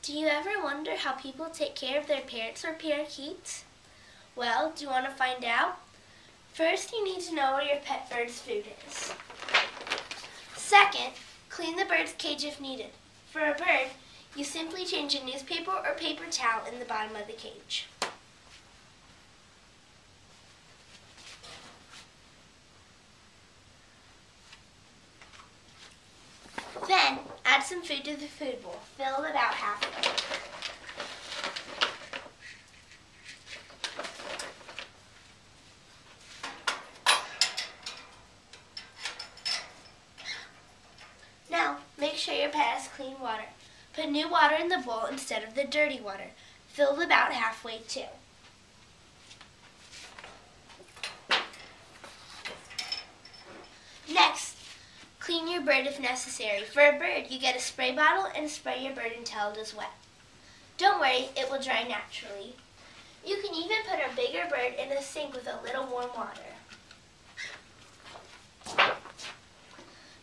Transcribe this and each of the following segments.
Do you ever wonder how people take care of their parrots or parakeets? Well, do you want to find out? First, you need to know where your pet bird's food is. Second, clean the bird's cage if needed. For a bird, you simply change a newspaper or paper towel in the bottom of the cage. Then, add some food to the food bowl. Fill it about halfway. Now, make sure your pet has clean water. Put new water in the bowl instead of the dirty water. Fill it about halfway too. Next, clean your bird if necessary. For a bird, you get a spray bottle and spray your bird until it is wet. Don't worry, it will dry naturally. You can even put a bigger bird in a sink with a little warm water.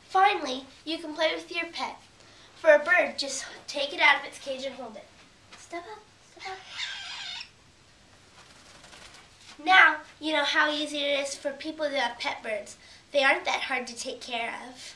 Finally, you can play with your pet. For a bird, just take it out of its cage and hold it. Step up, step up. Now, you know how easy it is for people to have pet birds. They aren't that hard to take care of.